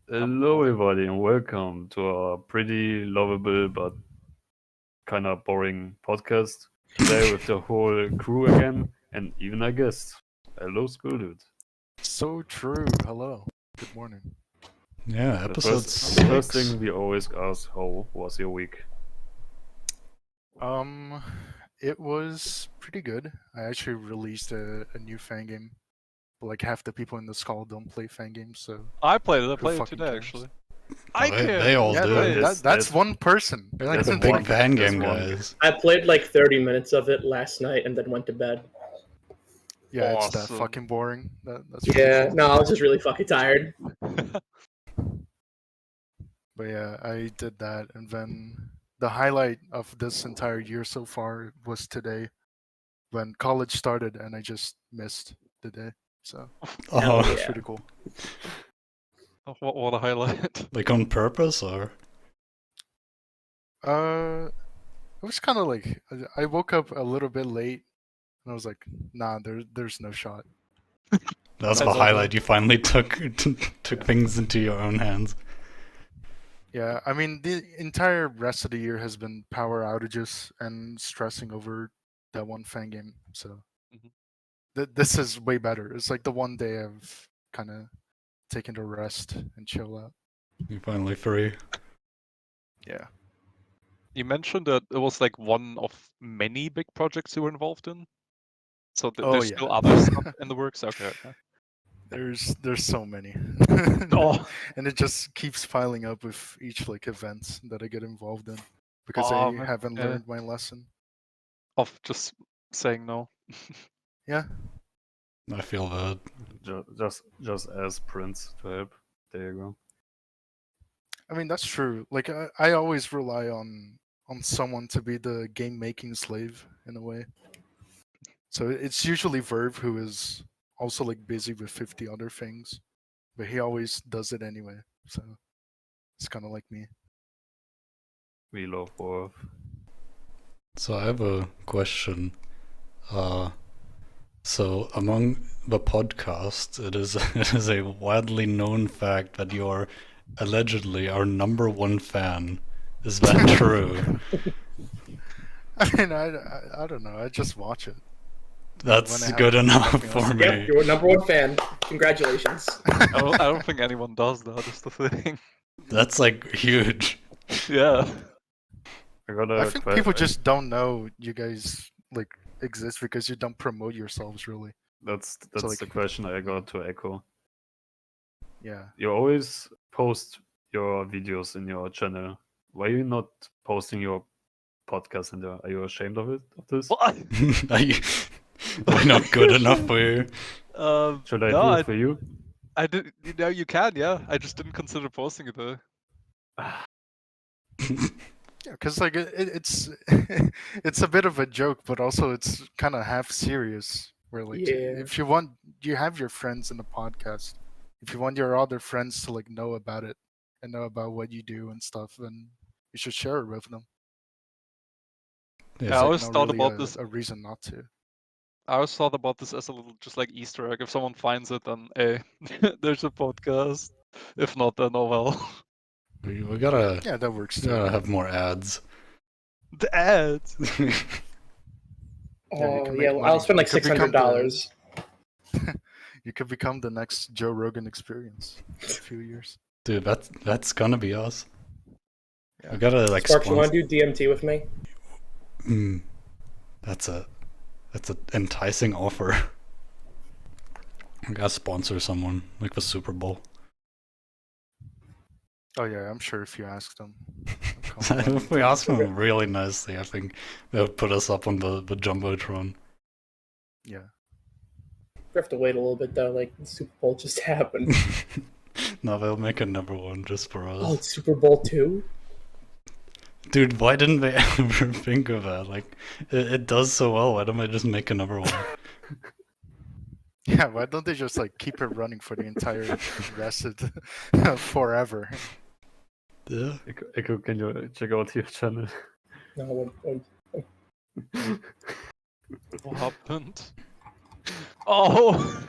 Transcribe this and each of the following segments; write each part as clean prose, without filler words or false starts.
Hello, everybody, and welcome to our pretty lovable but kind of boring podcast. Today, with the whole crew again, and even a guest. Hello, Skulldude. So true. Hello. Good morning. Yeah, The episode first 6. thing we always ask: how was your week? It was pretty good. I actually released a new fan game. But like half the people in the Skull don't play fan games, so I played it. I who played it fucking today, cares? actually. Oh, they all yeah, do. but Yes, that's yes. one person. They're not Yes, even Big one- playing. fan there's game, one- guys. I played like 30 minutes of it last night and then went to bed. Yeah, it's that Awesome. fucking boring. That's Yeah, no, I was just really fucking tired. But yeah, I did that, and then the highlight of this entire year so far was today, when college started, and I just missed the day. So Oh, yeah. it's pretty cool. What a highlight. like on purpose or? It was kind of like I woke up a little bit late, and I was like, "Nah, there's no shot." That's the That's highlight. You finally took things into your own hands. Yeah, I mean the entire rest of the year has been power outages and stressing over that one fan game. So Mhm. this is way better. It's like the one day I've kind of taken to rest and chill out. You're finally free. Yeah. You mentioned that it was like one of many big projects you were involved in. So Oh, there's yeah. still other stuff in the works. Okay. There's so many. Oh, And it just keeps piling up with each like event that I get involved in because Oh, I man, haven't yeah. learned my lesson. of just saying no. Yeah. I feel that. Just ask Prince to help. There you go. I mean that's true. Like I always rely on someone to be the game making slave in a way. So it's usually Verve who is also like busy with 50 other things, but he always does it anyway. So it's kind of like me. We love Worf. So I have a question. So among the podcasts, it is a widely known fact that you are allegedly our number one fan. Is that true? I mean I don't know. I just watch it. That's When I good have enough nothing else for to me. Yep, you're number one fan. Congratulations. I don't think anyone does that. That's the thing. That's like huge. Yeah. I got I a think que- people I- just don't know you guys like exist because you don't promote yourselves really. That's like- the question I got to echo. Yeah. You always post your videos in your channel. Why are you not posting your podcast in there? Are you ashamed of this? What? Are we not good enough for you? Should I no, do it for you? I did. You know, you can. Yeah, I just didn't consider posting it though. Yeah, because like it's it's a bit of a joke, but also it's kind of half serious. Where like Yeah. if you want, you have your friends in the podcast. If you want your other friends to like know about it and know about what you do and stuff, then you should share it with them. Yeah, I There's, always no thought really about this. a reason not to. I always thought about this as a little, just like Easter egg. If someone finds it, then hey, there's a podcast. If not, then oh well. we gotta Yeah, that works too. have more ads. The ads. Yeah, you Oh, can yeah, make I'll money. spend like You could become $600. You could become the next Joe Rogan Experience in a few years. Dude, that's gonna be us. Yeah. We gotta like Sparks, you want sponsor. to do DMT with me? That's an enticing offer. We gotta sponsor someone like the Super Bowl. Oh yeah, I'm sure if you ask them. they'll come around. If we ask them really nicely, I think they'll put us up on the jumbotron. Yeah. We have to wait a little bit though. Like the Super Bowl just happened. No, they'll make a number one just for us. Oh, it's Super Bowl 2? Dude, why didn't they ever think of that? Like, it does so well. Why don't they just make a number one? Yeah, why don't they just like keep it running for the entire rest of forever? Yeah. Echo, can you check out your channel? No, What happened? Oh.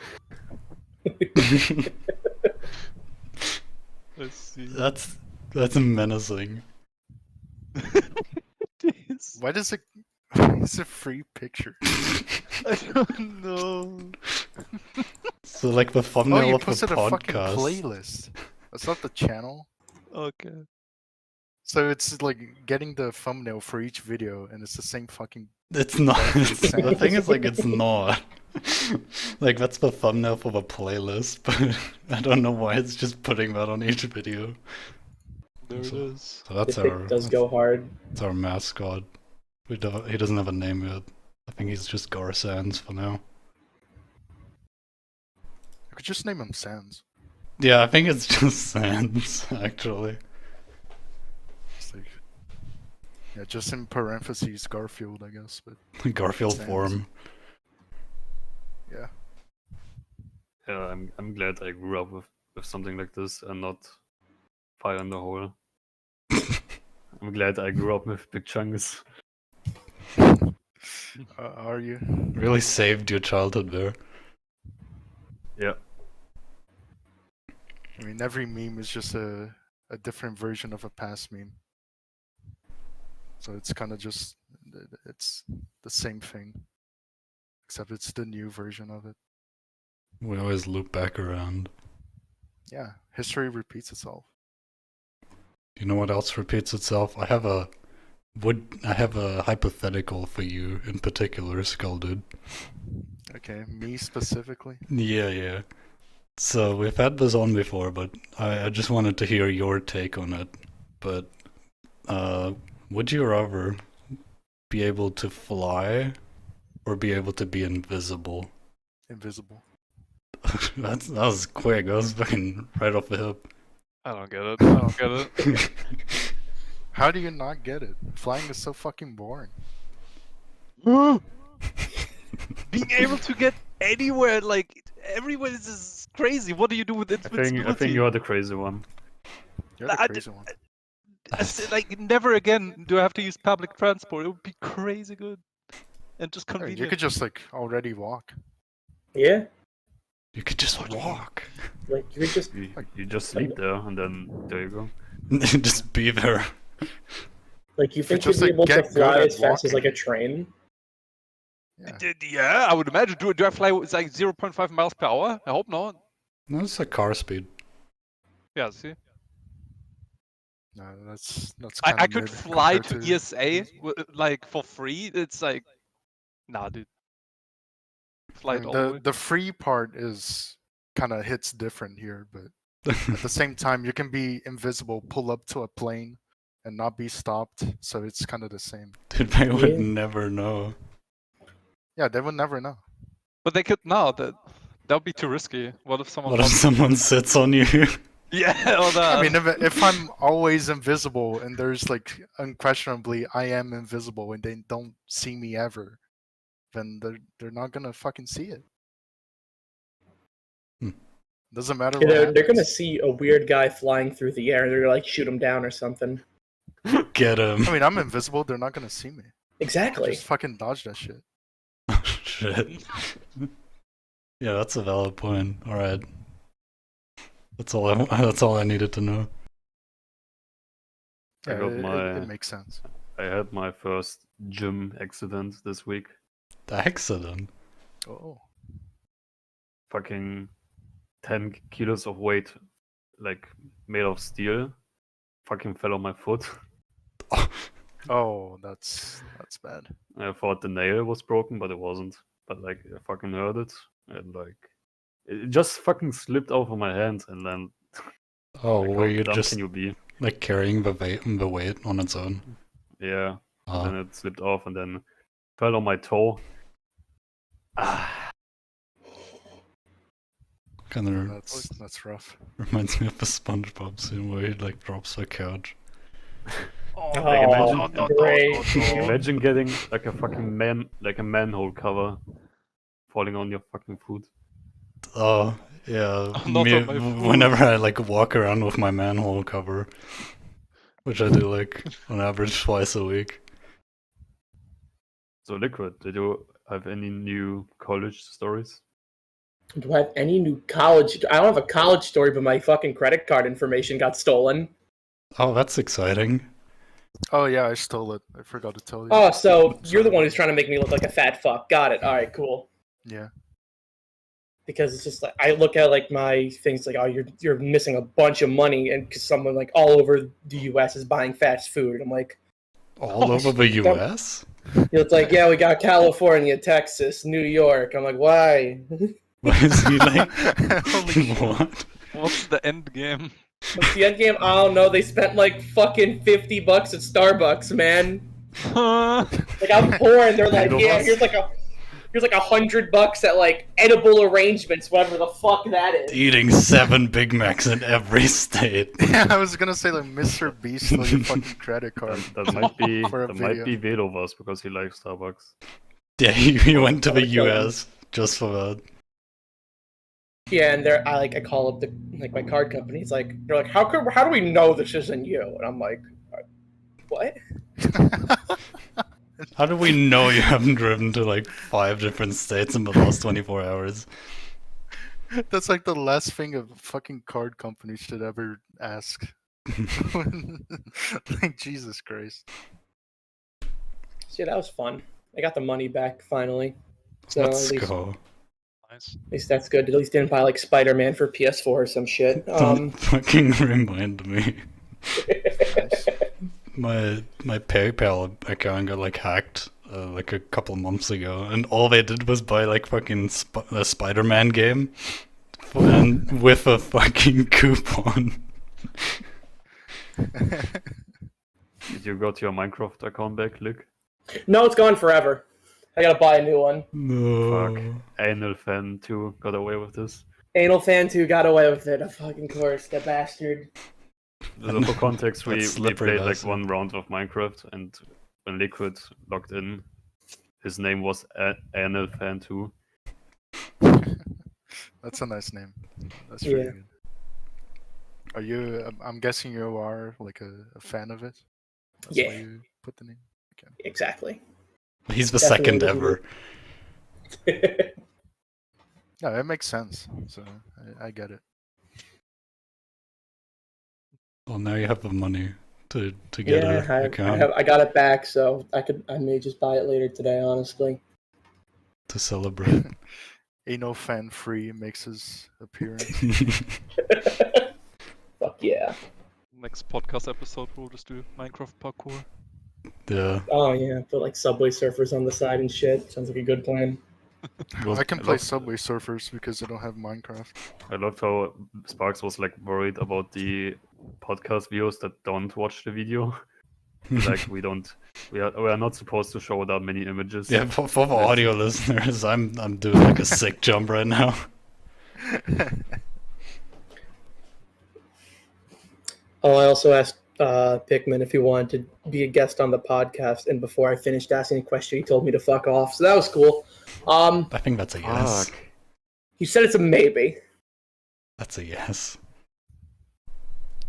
I see. That's menacing. Jeez. Why does it? It's a free picture. I don't know. So like the Oh, thumbnail you of the posted a fucking podcast. playlist. That's not the channel. Okay. So it's like getting the thumbnail for each video, and it's the same fucking. It's not. Garfield The sounds. thing is, like, it's not. Like, that's the thumbnail for the playlist, but I don't know why it's just putting that on each video. There it So- is. So that's This pic does go hard. that's our mascot. He doesn't have a name yet. I think he's just Gar Sans for now. I could just name him Sans. Yeah, I think it's just Sans, actually. It's like, yeah, just in parentheses Garfield, I guess. But Garfield Sans. form. yeah, Yeah, I'm glad I grew up with something like this and not Fire in the Hole. I'm glad I grew up with Big Chungus. are you? Really saved your childhood there. Yeah. I mean, every meme is just a different version of a past meme. So it's kind of just it's the same thing, except it's the new version of it. We always loop back around. Yeah, history repeats itself. You know what else repeats itself? I have a hypothetical for you in particular, Skulldude. Okay, me specifically. Yeah. So we've had this on before, but I just wanted to hear your take on it. But would you rather be able to fly or be able to be invisible? Invisible. That was quick. That was fucking right off the hip. I don't get it. I don't get it. How do you not get it? Flying is so fucking boring. Being able to get anywhere, like everywhere, is just crazy. What do you do with I invincibility? think you're the crazy one. You're the I crazy one. like never again do I have to use public transport. It would be crazy good and just I mean, convenient. you could just like already walk. Yeah, You could just walk. like you could just. You just sleep there and then there you go. Just be there. Like you think just, you'd be able like, to get good fly at as fast as walking. like a train? Yeah. Yeah, I would imagine. Do I fly with like 0.5 miles per hour? I hope not. No, it's like car speed. Yeah, see. No, that's I kind of could fly to ESA like for free. It's like, nah, dude. Fly it all the way. the free part is kind of hits different here, but at the same time, you can be invisible, pull up to a plane, and not be stopped. So it's kind of the same. Dude, they would Yeah. never know. Yeah, they would never know. But they could now. That would be too risky. What if someone? What if someone sits on you? Yeah, or that. I mean, if I'm always invisible and there's like unquestionably I am invisible and they don't see me ever, then they're not gonna fucking see it. Doesn't matter. You What know, they're gonna happens. see a weird guy flying through the air and they're gonna like shoot him down or something. Get him. I mean, I'm invisible. They're not gonna see me. Exactly. Just fucking dodge that shit. Shit. Yeah, that's a valid point. All right. That's all I needed to know. I Yeah, got it makes sense. I had my first gym accident this week. The accident. Oh, Fucking 10 kilos of weight, like made of steel, fucking fell on my foot. oh, that's bad. I thought the nail was broken, but it wasn't. But like I fucking heard it, and like it just fucking slipped off of my hand, and then Oh, like, were how you dumb just can you be? like carrying the weight on its own? Yeah. Ah. Then it slipped off, and then fell on my toe. Kind of That's rough. reminds me of the SpongeBob scene where he like drops the couch. Oh, imagine- great. Imagine getting like a fucking manhole cover falling on your fucking foot. Oh, yeah. Not on my foot. Whenever I like walk around with my manhole cover, which I do like on average twice a week. So Liquid, did you have any new college stories? Do I have any new college? I don't have a college story, but my fucking credit card information got stolen. Oh, that's exciting. Oh yeah, I stole it. I forgot to tell you. Oh, so you're the Sorry. one who's trying to make me look like a fat fuck. Got it. All right, cool. Yeah. Because it's just like I look at like my things like, oh, you're missing a bunch of money, and because someone like all over the U.S. is buying fast food. I'm like, All over the US? it's like, yeah, we got California, Texas, New York. I'm like, why? Why is he like, Holy shit. what? What's the end game? What's the end game? I don't know. They spent like fucking $50 at Starbucks, man. Like I'm poor, and they're like, yeah, here's like $100 at like edible arrangements, whatever the fuck that is. Eating 7 Big Macs in every state. Yeah, I was gonna say like Mr. Beast on your fucking credit card. That might be For a that might be video. Vedovas because he likes Starbucks. Yeah, he went to the US just for that. Yeah, and I call up my card company. It's like they're like, how do we know this isn't you? And I'm like, what? How do we know you haven't driven to like 5 different states in the last 24 hours? That's like the last thing a fucking card company should ever ask. Like Jesus Christ. So yeah, that was fun. I got the money back finally. So Let's at go. Nice. least that's good. At least didn't buy like Spider-Man for PS4 or some shit. Don't fucking remind me. My PayPal account got like hacked like a couple months ago, and all they did was buy like fucking a Spider-Man game, and with a fucking coupon. Did you got your Minecraft account back, Luke? No, it's gone forever. I gotta buy a new one. No. Fuck. Anal Fan 2 got away with this. Anal Fan 2 got away with it. Of fucking course, that bastard. So for context, we slippery played like bastard. one round of Minecraft, and when Liquid logged in, his name was Anal Fan 2. That's a nice name. That's pretty Yeah. good. Are you? I'm guessing you are like a fan of it. That's why Yeah. you put the name. Exactly. He's the Definitely second doesn't ever. No, it makes sense. So I get it. Well, now you have the money to get Yeah, an account I got it back, so I may just buy it later today. Honestly. to celebrate. Anal Fan Free makes his appearance. Fuck yeah. Next podcast episode, we'll just do Minecraft parkour. Yeah. Oh yeah, put like Subway Surfers on the side and shit. Sounds like a good plan. Well, I can I play love- Subway Surfers because I don't have Minecraft. I loved how Sparks was like worried about the podcast viewers that don't watch the video. Like we are not supposed to show that many images. yeah, for the audio listeners, I'm doing like a sick jump right now. Oh, I also asked Pikmin if he wanted to be a guest on the podcast, and before I finished asking a question, he told me to fuck off. So that was cool. I think that's a yes. Fuck. He said it's a maybe. That's a yes.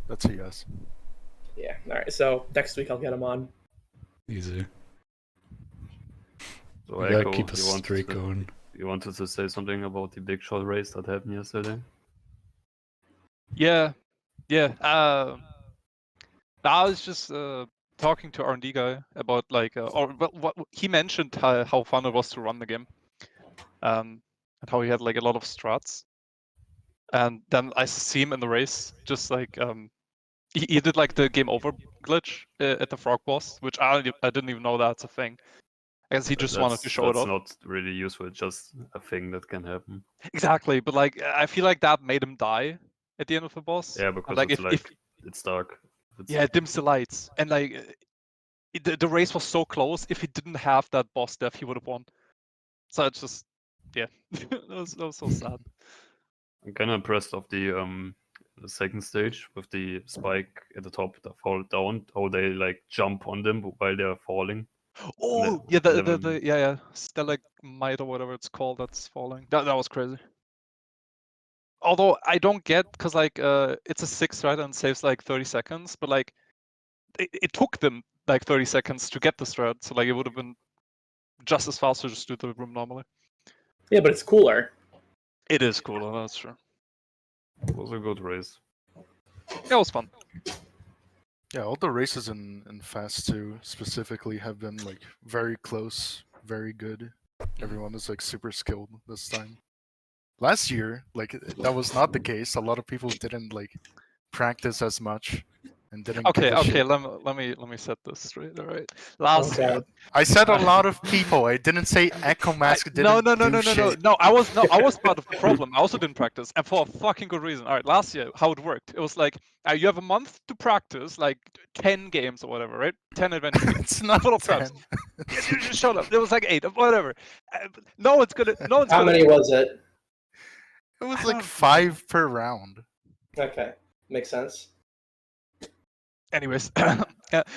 That's a yes. Yeah. All right. So next week I'll get him on. Easy. So We gotta Echo, keep a you wanted streak to- going. You wanted to say something about the big shot race that happened yesterday? Yeah, yeah. I was just talking to R&D guy about like, what he mentioned how fun it was to run the game, and how he had like a lot of struts, and then I see him in the race, just like he did like the game over glitch at the frog boss, which I didn't even know that's a thing. I guess he just wanted to show it That's off. not really useful. It's just a thing that can happen. Exactly, but like I feel like that made him die at the end of the boss. Yeah, And, because like it's if it's dark. It's, yeah, it dims the lights, and like the race was so close. If he didn't have that boss death, he would have won. So it's just yeah, that was so sad. I'm kind of impressed of the second stage with the spike at the top that fall down. How they like jump on them while they're falling. Oh yeah, the stalagmite or whatever it's called that's falling. That was crazy. Although I don't get, because like it's a 6, right, and saves like 30 seconds, but like it took them like 30 seconds to get the strat, so like it would have been just as fast to just do the room normally. Yeah, but it's cooler. It is cooler, that's true. It was a good race. It was fun. Yeah, all the races in Fast 2 specifically have been like very close, very good. Everyone is like super skilled this time. Last year, like that was not the case. A lot of people didn't like practice as much and didn't Okay, give a okay. shit. Let me set this straight. All right. Last Okay. year. I said a lot of people. I didn't say Echo Mask didn't No, do shit. no. I was part of the problem. I also didn't practice, and for a fucking good reason. All right, last year, how it worked, it was like you have a month to practice, like 10 games or whatever, right? 10 adventure games, It's not full of 10. traps. You just shut up. It was like 8, whatever. No one's gonna. How many was it? It was I like don't 5 per round. Okay, makes sense. Anyways,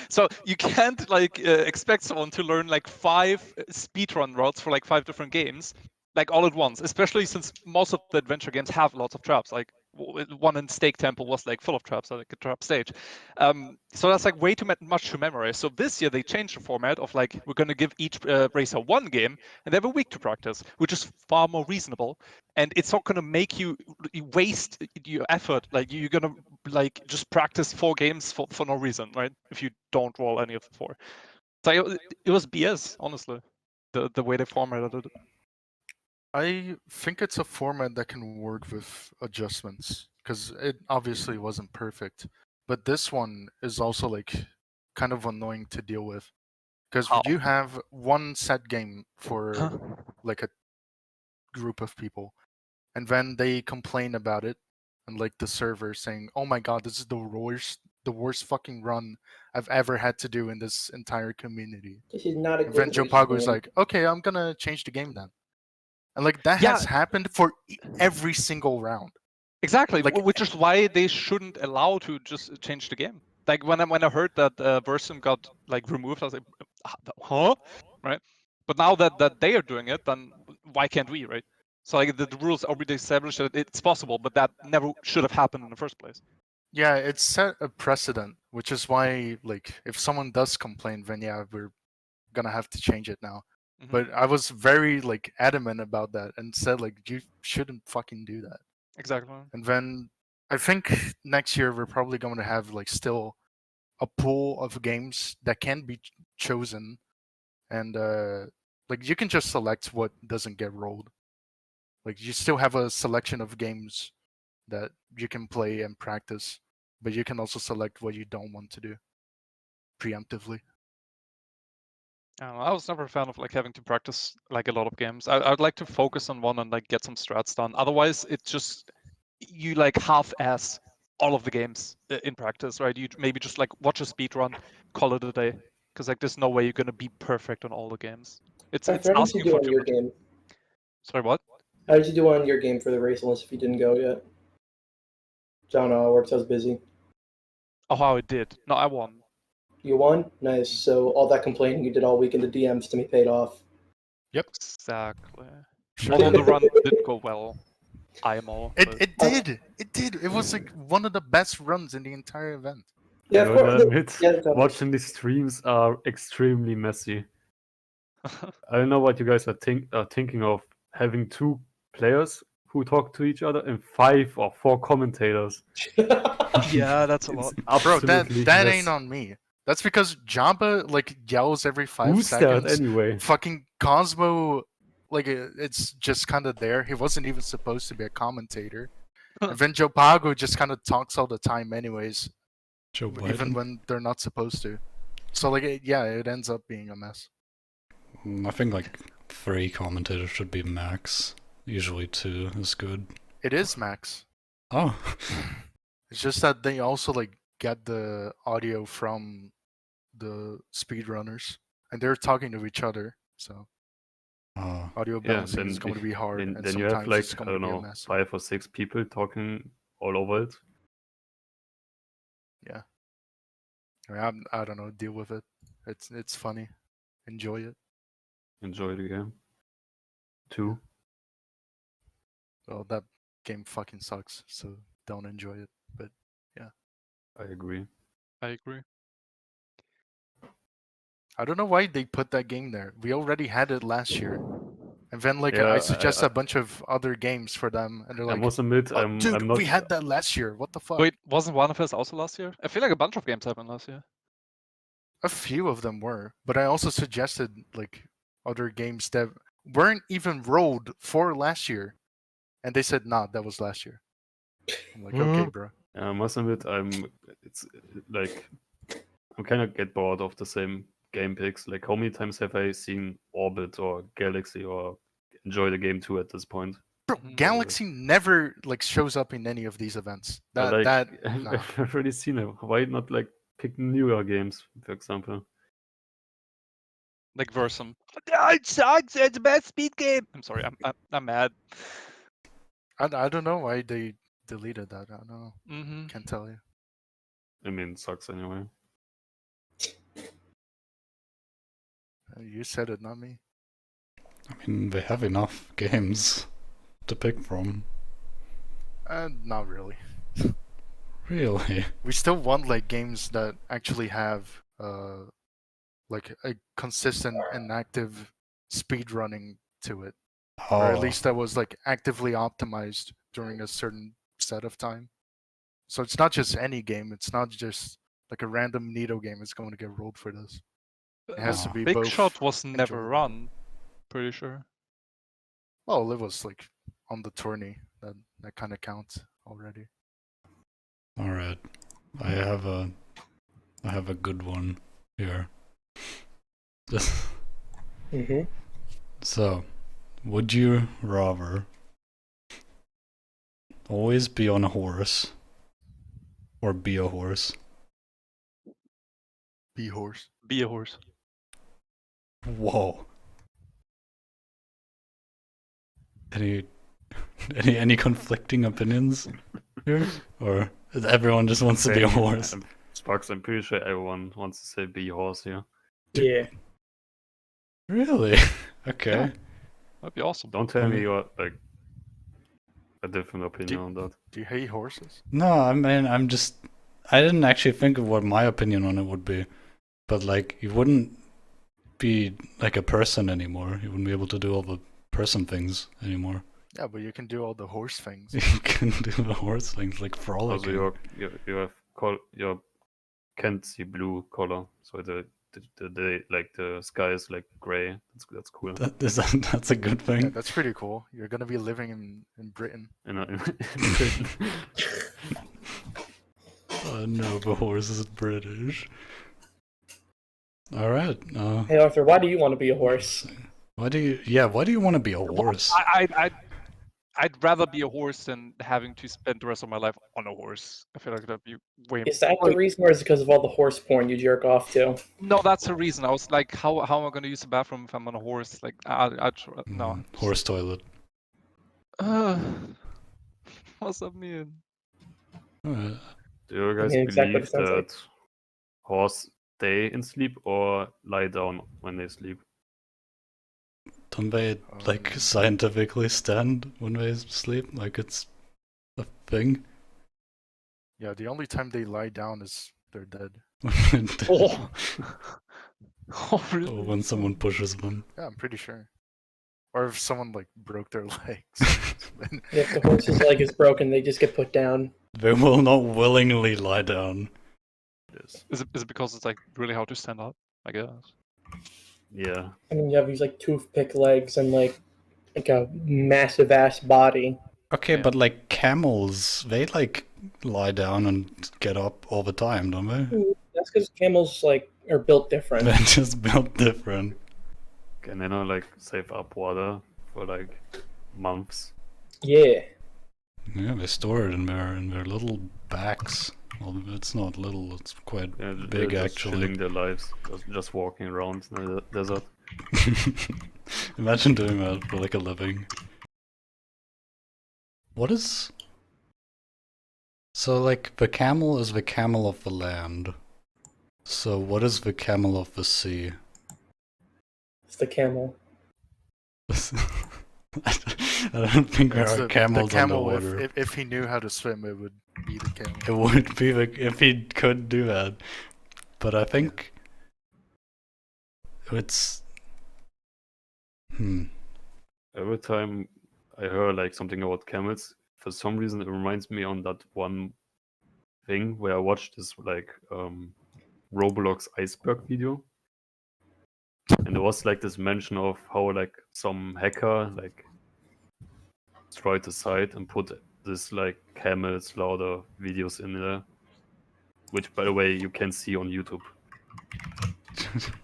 so you can't like expect someone to learn like 5 speedrun routes for like 5 different games, like all at once. Especially since most of the adventure games have lots of traps. Like one in Stake Temple was like full of traps, like a trap stage. So that's like way too much to memorize. So this year they changed the format of like we're gonna give each racer one game and they have a week to practice, which is far more reasonable. And it's not gonna make you waste your effort. Like you're gonna like just practice 4 games for no reason, right? If you don't roll any of the 4. So it was BS, honestly, the way they formatted it. I think it's a format that can work with adjustments because it obviously wasn't perfect. But this one is also like kind of annoying to deal with because How? you have one set game for like a group of people, and then they complain about it, and like the server saying, "Oh my god, this is the worst fucking run I've ever had to do in this entire community." This is not a And good then Joe race Pago is game. like, "Okay, I'm gonna change the game then." And like that Yeah. has happened for every single round. Exactly, Like which is why they shouldn't allow to just change the game. Like when I heard that Versum got like removed, I was like, huh, right? But now that they are doing it, then why can't we, right? So like the rules already established that it's possible, but that never should have happened in the first place. yeah, it's set a precedent, which is why like if someone does complain, then yeah, we're gonna have to change it now. Mhm. But I was very like adamant about that and said like you shouldn't fucking do that. Exactly. And then I think next year we're probably going to have like still a pool of games that can be chosen, and like you can just select what doesn't get rolled. Like you still have a selection of games that you can play and practice, but you can also select what you don't want to do preemptively. I don't know, I was never a fan of like having to practice like a lot of games. I'd like to focus on one and like get some strats done. Otherwise, it's just you like half-ass all of the games in practice, right? You maybe just like watch a speed run, call it a day, because like there's no way you're gonna be perfect on all the games. It's How did you asking do for on too your much. game? Sorry, what? How did you do on your game for the race list if you didn't go yet? John, how it works. I was busy. Oh, how it did. No, I won. You won? Nice. So all that complaining you did all week in the DMs to me paid off. Exactly. Sure. Although the run didn't go well, IMO. It but- it did. It did. It was like one of the best runs in the entire event. Yeah, I of gotta course. admit, Yeah, tell me. watching these streams are extremely messy. I don't know what you guys are thinking of having 2 players who talk to each other and 5 or 4 commentators. Yeah, that's a It's lot. Bro, absolutely that mess. ain't on me. That's because Jamba like yells every 5 Who's that seconds. anyway? Fucking Cosmo, like it's just kind of there. He wasn't even supposed to be a commentator. And then Joe Pago just kind of talks all the time, anyways, Joe even Biden. when they're not supposed to. So like, yeah, it ends up being a mess. I think like 3 commentators should be max. Usually 2 is good. It is Max. Oh, It's just that they also like get the audio from the speedrunners, and they're talking to each other. So audio Yeah, balancing then is going to be hard, and then you have sometimes like it's I going to don't be a know mess. 5 or 6 people talking all over it. I mean, I don't know. Deal with it. It's funny. Enjoy it. Enjoy the game. 2. Well, that game fucking sucks. So don't enjoy it. But I agree. I agree. I don't know why they put that game there. We already had it last year, And then like Yeah, I suggest a bunch of other games for them, and they're I like, must admit, "Oh, dude, I'm not. we had that last year. What the fuck?" Wait, wasn't one of us also last year? I feel like a bunch of games happened last year. A few of them were, but I also suggested like other games that weren't even rolled for last year, and they said, "Nah, that was last year." I'm like, "Okay, bro." I must admit, It's like I'm kind of get bored of the same game picks. Like, how many times have I seen Orbit or Galaxy or enjoy the game too at this point? Bro, Galaxy never like shows up in any of these events. But, like, Nah. I've already seen it. Why not like pick newer games, for example? Like Versum. It sucks. It's the best speed game. I'm sorry. I'm mad. I don't know why they deleted that. I don't know. Mm-hmm. Can't tell you. I mean, it sucks anyway. You said it, not me. I mean, they have enough games to pick from. Not really. Really? We still want like games that actually have like a consistent and active speed running to it, or at least that was like actively optimized during a certain set of time. So it's not just any game. It's not just like a random Nito game is going to get rolled for this. It has to be Big both. Shot was never enjoyable. run. Pretty sure. Well, it was like on the tourney. That kind of counts already. All right, I have a good one here. Mm-hmm. So, would you rather always be on a horse or be a horse? Be horse. Be a horse. Whoa. Any conflicting opinions here, or everyone just wants to be a horse? Sparks, I'm pretty sure everyone wants to say be horse here. Yeah. Really? Okay. Yeah. That'd be awesome. Don't tell me you're like a different opinion on that. Do you hate horses? No, I mean, I didn't actually think of what my opinion on it would be, but like, you wouldn't be like a person anymore. You wouldn't be able to do all the person things anymore. Yeah, but you can do all the horse things. You can do the horse things like frolicking. Also, you have your can't see blue color, so the like the sky is like gray. That's cool. That's a good Yeah, thing. that's pretty cool. You're gonna be living in Britain. In Oh no, the horse is British. All right. Hey Arthur, why do you want to be a horse? Why do you want to be a horse? I'd rather be a horse than having to spend the rest of my life on a horse. I feel like that'd be way. Is that the reason, or is it because of all the horse porn you jerk off to? No, that's the reason. I was like, how am I going to use the bathroom if I'm on a horse? Like, no. Horse toilet. What's that mean? Alright. Do you guys Yeah, exactly what believe it sounds like. that horse stay in sleep or lie down when they sleep? Don't they like scientifically stand when they sleep? Like it's a thing? Yeah, the only time they lie down is they're dead. Oh. Oh, really? Or when someone pushes them. Yeah, I'm pretty sure. Or if someone like broke their legs. If the horse's leg is broken, they just get put down. They will not willingly lie down. Is it because it's like really hard to stand up? I guess. Yeah. I mean, you have these like toothpick legs and like a massive ass body. Okay, Yeah. but like camels, they like lie down and get up all the time, don't they? That's because camels like are built different. They're just built different. Can they not like save up water for like months? Yeah. Yeah, they store it in their little backs. Well, it's not little; it's quite Yeah, big they're just actually. chilling their lives, just walking around in the desert. Imagine doing that for like a living. What is... So like the camel is the camel of the land. So what is the camel of the sea? It's the camel. I don't think there It's are camels the camel, underwater. if he knew how to swim, it would be the camel. It would be if he could do that. But I think it's... every time I heard like something about camels, for some reason it reminds me on that one thing where I watched this like Roblox iceberg video, and there was like this mention of how like some hacker like destroyed the site and put this like camel slaughter videos in there, which by the way you can see on YouTube,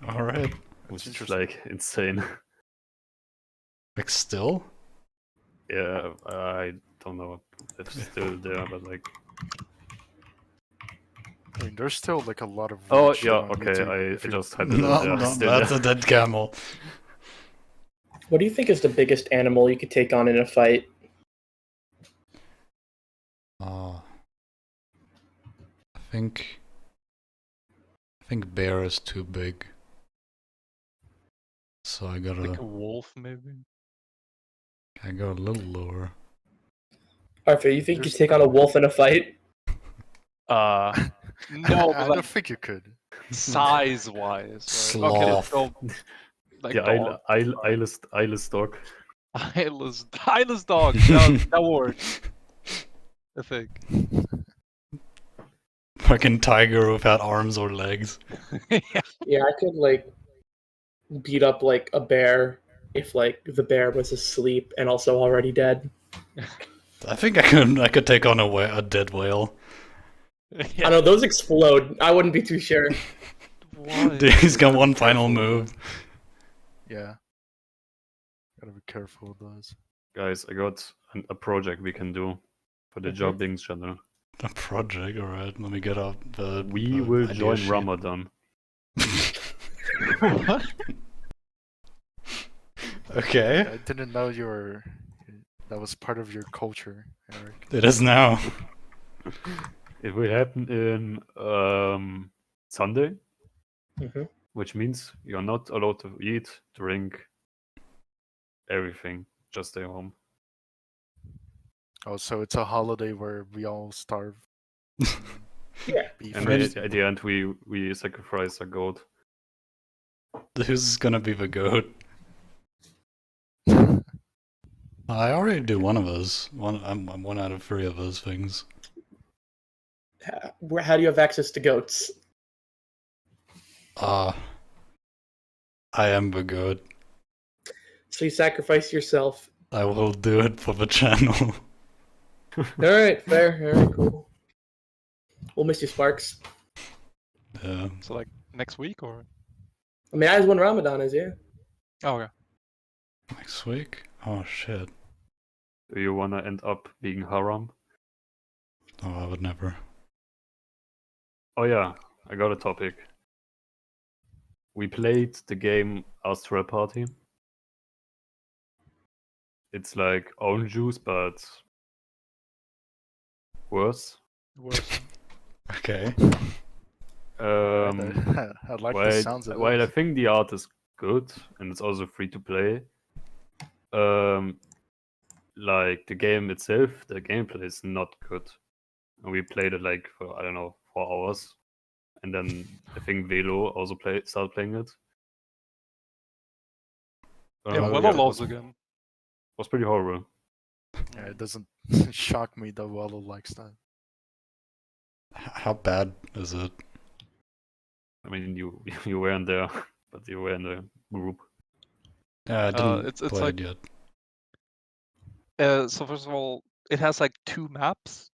All right. which is interesting. like insane. Like still? Yeah, I don't know if it's still there, but like. I mean, there's still like a lot of. Oh weird shit yeah, on okay. YouTube I if you- just typed it in. No, Yeah, no, still that's there. a dead camel. What do you think is the biggest animal you could take on in a fight? I think bear is too big. So I Like a gotta wolf, maybe. go a little lower. Arthur, you think you There's- could take on a wolf in a fight? No, I but don't like think you could. size-wise. Right? Okay, Sloth. let's go. Like The dog. eyeless dog. Eyeless dog. That works. I think. Fucking tiger without arms or legs. Yeah. Yeah, I could like beat up like a bear if like the bear was asleep and also already dead. I think I could take on a dead whale. I know those explode. I wouldn't be too sure. Why? Dude, he's got one final move. Yeah. Gotta be careful with those. Guys, I got a project we can do for the Mhm. Gar Binks channel. A project, alright. Let me get up the. We the will idea join sheet. Ramadan. What? Okay. I didn't know that was part of your culture, Eric. It is now. It will happen in Sunday, hmm which means you're not allowed to eat, drink, everything. Just stay home. Oh, so it's a holiday where we all starve. Yeah. Be And first. at the end, we sacrifice a goat. Who's gonna be the goat? I already do one of those. I'm one out of 3 of those things. How do you have access to goats? I am the goat. So you sacrifice yourself. I will do it for the channel. All right, fair. All right, cool. We'll miss you, Sparks. Yeah. So like next week or? I mean, as when Ramadan is, yeah. Oh okay. Next week? Oh shit. Do you wanna end up being haram? Oh, I would never. Oh yeah, I got a topic. We played the game Astral Party. It's like orange juice, but worse. Worse. Okay. I like the sounds of while I this. think the art is good and it's also free to play, like the game itself, the gameplay is not good. And we played it like for I don't know 4 hours, and then I think Velo also started playing it. Yeah, Uh, Weller yeah, it loves was, again. was pretty horrible. Yeah, it doesn't shock me that Wallo likes that. How bad is it? I mean, you weren't there, but you were in the group. Yeah, I didn't It's play like- it yet. So first of all, it has like 2 maps,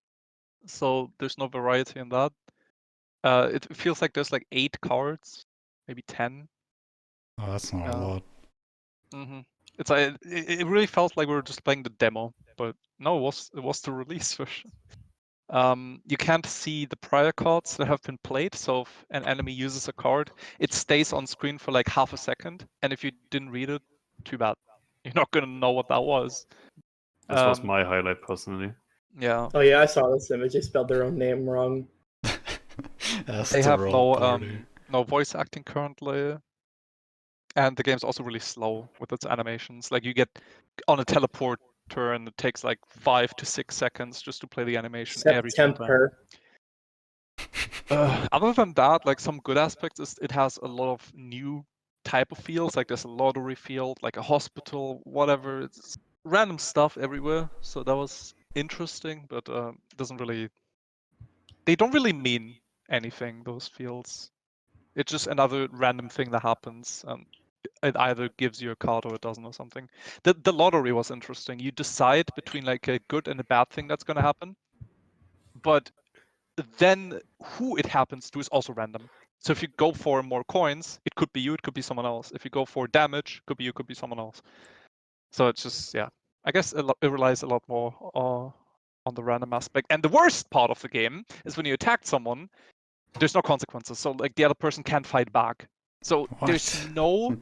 so there's no variety in that. It feels like there's like 8 cards, maybe 10. Oh, that's not Yeah. a lot. Mm-hmm. It's like it really felt like we were just playing the demo, but no, it was the release version. You can't see the prior cards that have been played, so if an enemy uses a card, it stays on screen for like half a second, and if you didn't read it, too bad. You're not gonna know what that was. This was Um, my highlight personally. Yeah. Oh yeah, I saw this image. They spelled their own name wrong. They have no voice acting currently, and the game's also really slow with its animations. Like you get on a teleporter and it takes like 5 to 6 seconds just to play the animation every single time. September. Other than that, like some good aspects is it has a lot of new type of fields. Like there's a lottery field, like a hospital, whatever. It's random stuff everywhere. So that was interesting, but doesn't really. They don't really mean anything. Those fields. It's just another random thing that happens, and it either gives you a card or it doesn't or something. The lottery was interesting. You decide between like a good and a bad thing that's gonna happen, but then who it happens to is also random. So if you go for more coins, it could be you, it could be someone else. If you go for damage, could be you, could be someone else. So it's just, yeah, I guess it relies a lot more on the random aspect. And the worst part of the game is when you attack someone, there's no consequences. So like the other person can't fight back. So there's no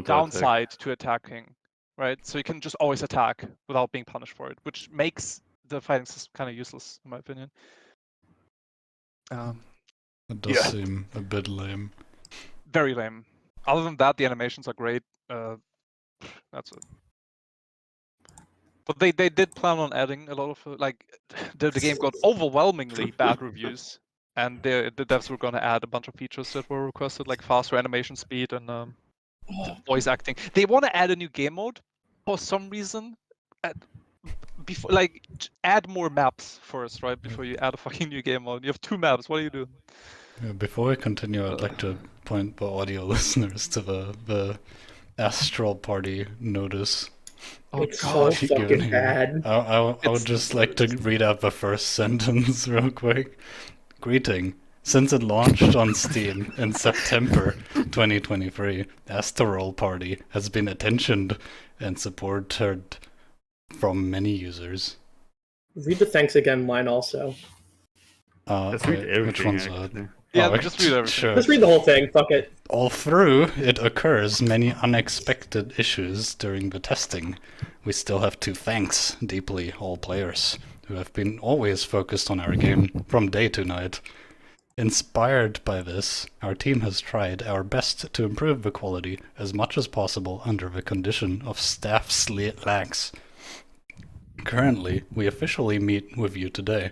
downside to attacking, right? So you can just always attack without being punished for it, which makes the fighting system kind of useless, in my opinion. It does seem a bit lame. Very lame. Other than that, the animations are great. That's it. But they did plan on adding a lot of like the game got overwhelmingly bad reviews, and the devs were going to add a bunch of features that were requested, like faster animation speed and voice acting. They want to add a new game mode for some reason. Before, like, add more maps first, right? Before you add a fucking new game mode. You have 2 maps. What are you doing? Yeah, before we continue, I'd like to point the audio listeners to the Astral Party notice. Oh, it's so fucking bad. I would just like to read out the first sentence real quick. Greeting. Since it launched on Steam in September 2023, Astral Party has been attentioned and supported from many users. Read the thanks again line also. Let's read everything. Which one's actually. Yeah, just read everything. Sure. Let's read the whole thing. Fuck it. All through, it occurs many unexpected issues during the testing. We still have to thanks deeply all players who have been always focused on our game from day to night. Inspired by this, our team has tried our best to improve the quality as much as possible under the condition of staff slacks. Currently, we officially meet with you today.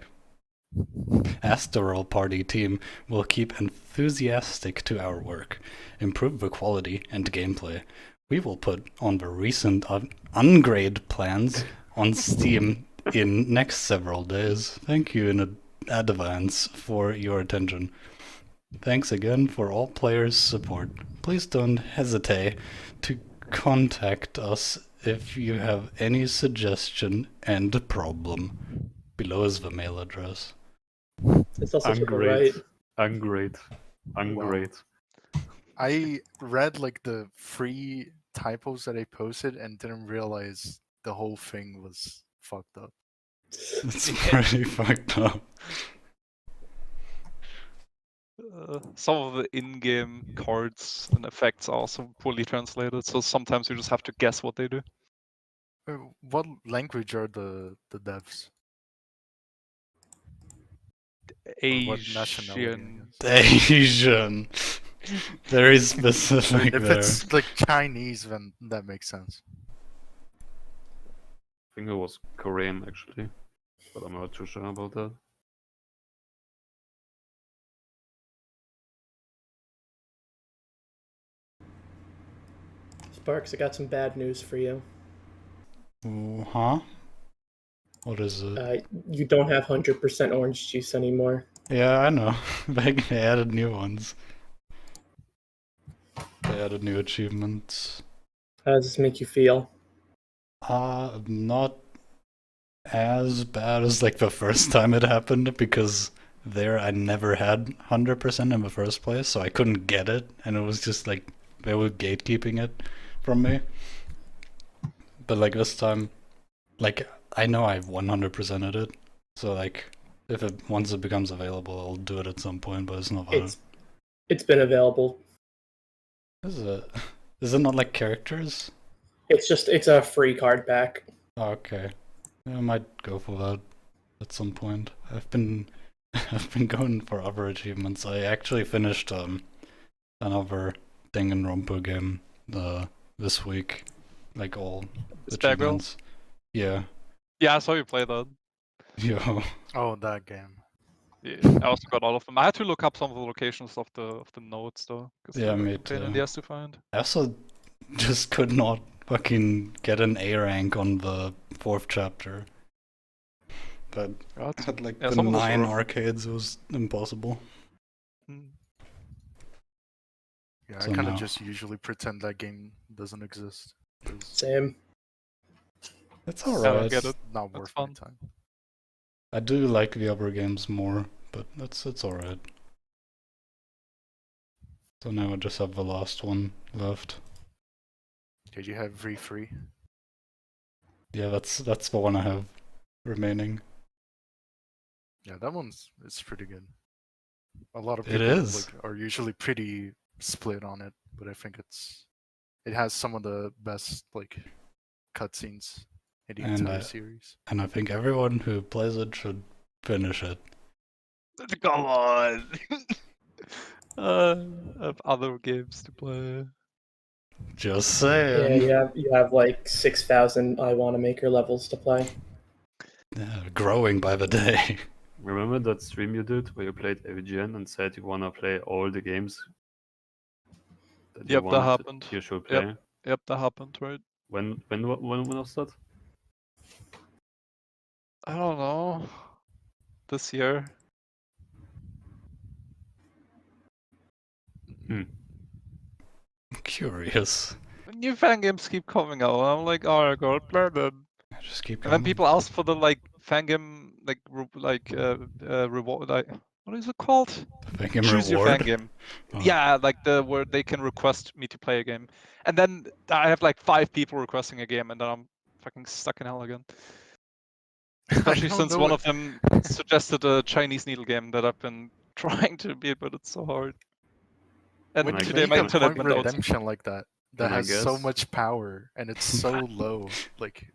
Astral Party team will keep enthusiastic to our work, improve the quality and gameplay. We will put on the recent upgrade plans on Steam in next several days. Thank you in advance for your attention. Thanks again for all players' support. Please don't hesitate to contact us if you have any suggestion and problem. Below is the mail address. It's also right. Ungreat. Wow. I read like the 3 typos that I posted and didn't realize the whole thing was fucked up. It's pretty fucked up. Some of the in-game cards and effects are also poorly translated, so sometimes you just have to guess what they do. What language are the devs? What nationality? Asian. Asian. Very specific If there. it's like Chinese, then that makes sense. I think it was Korean actually, but I'm not too sure about that. Sparks, I got some bad news for you. Huh? What is it? You don't have 100% orange juice anymore. Yeah, I know. They added new ones. They added new achievements. How does this make you feel? Not as bad as like the first time it happened, because there I never had 100% in the first place, so I couldn't get it, and it was just like they were gatekeeping it from me. But like this time, like I know I've 100%ed it, so like if it once it becomes available, I'll do it at some point. But it's not. It's been available. Is it? Is it not like characters? It's a free card pack. Oh, okay, I might go for that at some point. I've been going for other achievements. I actually finished another Danganronpa game this week, like all achievements. Yeah. Yeah, I saw you play that. Yo. Oh, that game. Yeah, I also got all of them. I had to look up some of the locations of the nodes though, because Yeah, they're me a pain in too. the ass to find. I also just could not fucking get an A rank on the 4th chapter. But I had like Yeah, the some of those 9 were- arcades, it was impossible. Hmm. Yeah, So I kind now- of just usually pretend that game doesn't exist. 'cause Same. It's I don't alright. get it's it. not That's worth my fun. time. I do like the other games more, but it's alright. So now I just have the last one left. Did you have free? Yeah, that's the one I have remaining. Yeah, that it's pretty good. A lot of It people is. are usually pretty split on it, but I think it has some of the best cutscenes in the And entire series. And I think everyone who plays it should finish it. Come on. I have other games to play. Just Yeah, saying. you have like 6,000 I Wanna Maker levels to play. Yeah, growing by the day. Remember that stream you did where you played AVGN and said you wanna play all the games that Yep, that happened. you should Yep. play? Yep, that happened, right? When was that? I don't know. This year. Curious. New fan games keep coming out. I'm like, oh, I gotta play them. I just keep And going. then people ask for the fan game reward. What is it called? Thank him Choose your reward. fan game. Oh. Yeah, like where they can request me to play a game, and then I have like 5 people requesting a game, and then I'm fucking stuck in hell again. Especially don't since know one it. of them suggested a Chinese needle game that I've been trying to beat, but it's so hard. And When you today my make a internet point went out. redemption like that Can I has so guess? much power and it's so low,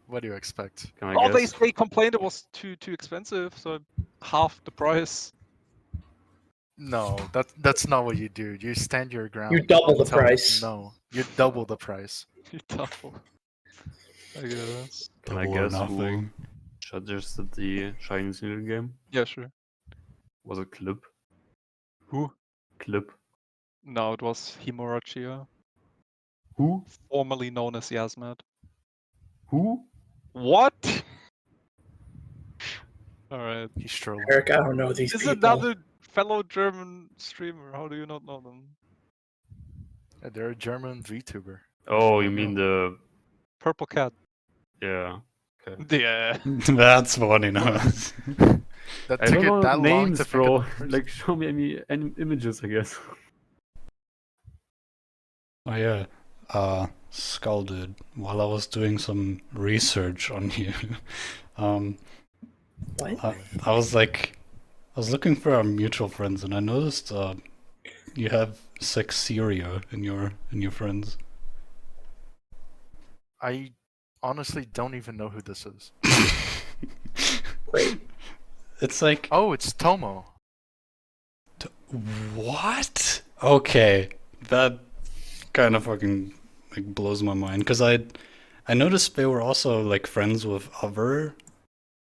what do you expect? Can I Oh, guess? they complained it was too expensive, so half the price. No, that's not what you do. You stand your ground. double and the tell- price. No, you double the price. You double. I guess. Can I Double or guess who nothing. suggested the Chinese needle game? Yeah, sure. Was it Clip? Who? Clip? No, it was Himurachiya, Who? formerly known as Yasmat. Who? What? Alright. He's trolling. Eric, I don't know these This is people. another fellow German streamer. How do you not know them? Yeah, they're a German VTuber. Oh, you mean the Purple Cat. yeah? Yeah. That's funny now. That I took don't it know that long names, to think bro. of the person. Like, show me any images, I guess. Oh yeah, Skulldude. While I was doing some research on you, What? I was looking for our mutual friends, and I noticed you have Sexeria in your friends. I honestly don't even know who this is. Great. It's like Oh, it's Tomo. what? Okay, that kind of fucking blows my mind because I noticed they were also like friends with other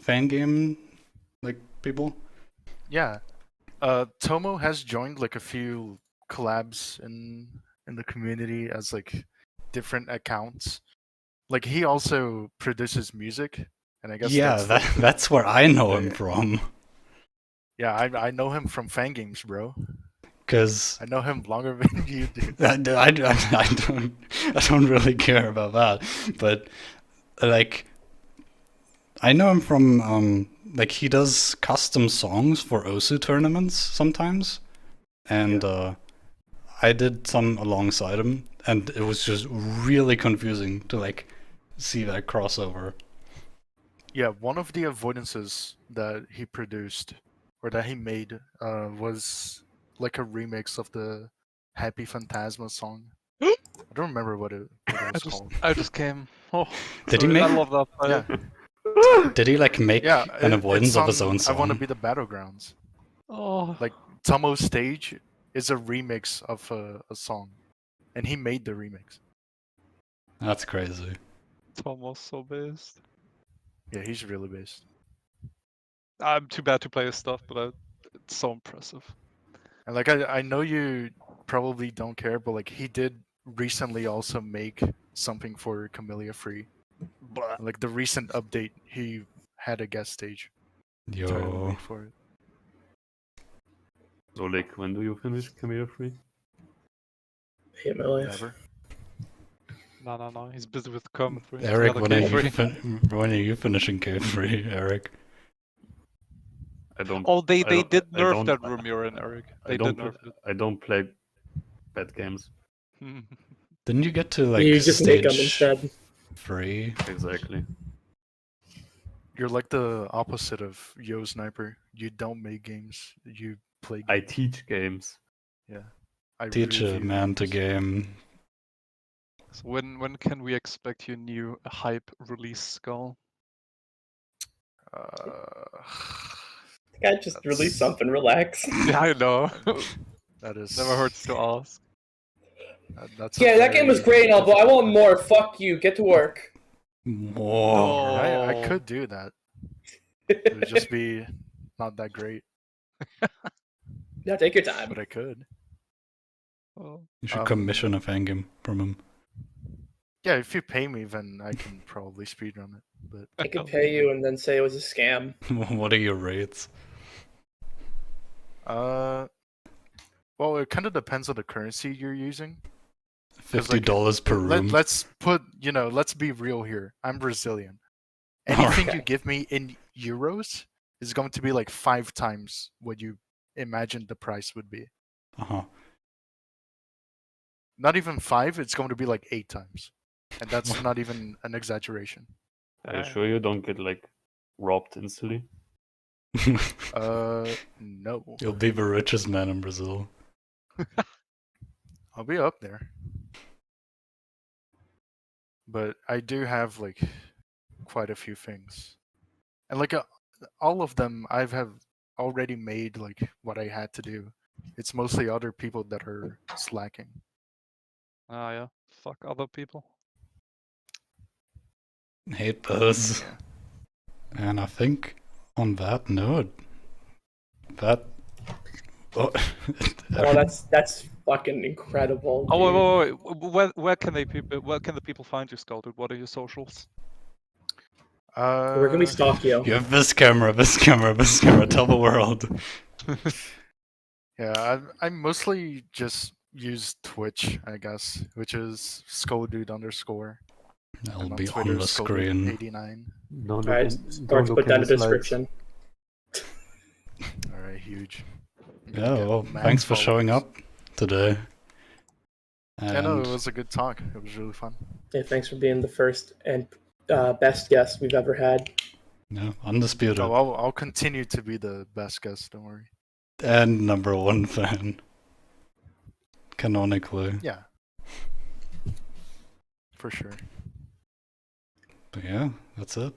fan game people. Yeah. Tomo has joined a few collabs in the community as different accounts. He also produces music, and I guess Yeah, that's that's where I know him the- from. Yeah, I know him from fan games, bro. Because I know him longer than you do. I don't really care about that, but I know him from he does custom songs for OSU tournaments sometimes, and I did some alongside him, and it was just really confusing to see that crossover. Yeah, one of the avoidances that he produced or that he made was a remix of the Happy Phantasma song. I don't remember what it was called. I just came. Oh, Did he sorry, I make- love that. Yeah, Did he make yeah. an It's avoidance of his on own I Want to song? Be the Battlegrounds. Oh, Tomo's stage is a remix of a song, and he made the remix. That's crazy. it's almost so based. Yeah, he's really based. I'm too bad to play his stuff, but It's so impressive. And like I know you probably don't care, but like he did recently also make something for Camellia Free. But Like the recent update, he had a guest stage entirely Yo. made for it. So, like, when do you finish Camilla Free? Hate my life. Never. no, he's busy with Kermit 3. Eric, when are you, K3. when are you finishing K3, Eric? I don't. Oh, they I don't- did I nerf don't- that Romurin, Eric. They did nerf it. I don't play bad games. Didn't you get to like You just make them stage instead. 3? Exactly. You're like the opposite of Yo Sniper. You don't make games. You play I games. teach games. I Teach a review man to games. game. So when can we expect your new hype release, Skull? Guy just That's- release something. Relax. Yeah, I know. That is Never hurts to ask. That's a Yeah, that game was very great and all, but I want difficult more. Fuck you. Get to work. More. question. I Oh. could do that. It would just be not that great, Now take your time. but I could. Oh. You should commission a fan game from him. Yeah, if you pay me, then I can probably speedrun it. But I could pay you and then say it was a scam. What are your rates? well, it kind of depends on the currency you're using. 'Cause, like, $50 per room. Let's put, let's be real here. I'm Brazilian. Alright. Anything you give me in euros is going to be like 5 times what you imagined the price would be. Uh-huh. Not even 5, it's going to be like 8 times. And that's not even an exaggeration. Are you sure you don't get like robbed instantly? No. You'll be the richest man in Brazil. I'll be up there. But I do have like quite a few things. And like all of them I have already made like what I had to do. It's mostly other people that are slacking. Ah, yeah. Fuck other people. Hate those. Yeah. And I think on that note, that. Oh, Oh, that's fucking incredible. Oh, dude. wait. Where can the people find you, Skulldude? What are your socials? Where can we stalk you? you have this camera, this camera, this camera. Tell the world. Yeah, I mostly just use Twitch, I guess, which is Skulldude _. I'll And be Twitter, on the screen. Skulldude89. Don't Alright, start to put down the description. Alright, huge. Yeah, Get well, mad thanks for showing followers. up today. Yeah, no, And it was a good talk. It was really fun. Yeah, thanks for being the first and best guest we've ever had. yeah, undisputed. Oh, I'll continue to be the best guest, don't worry. And #1 fan. Canonically. Yeah. For sure. But yeah, that's it.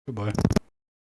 Goodbye.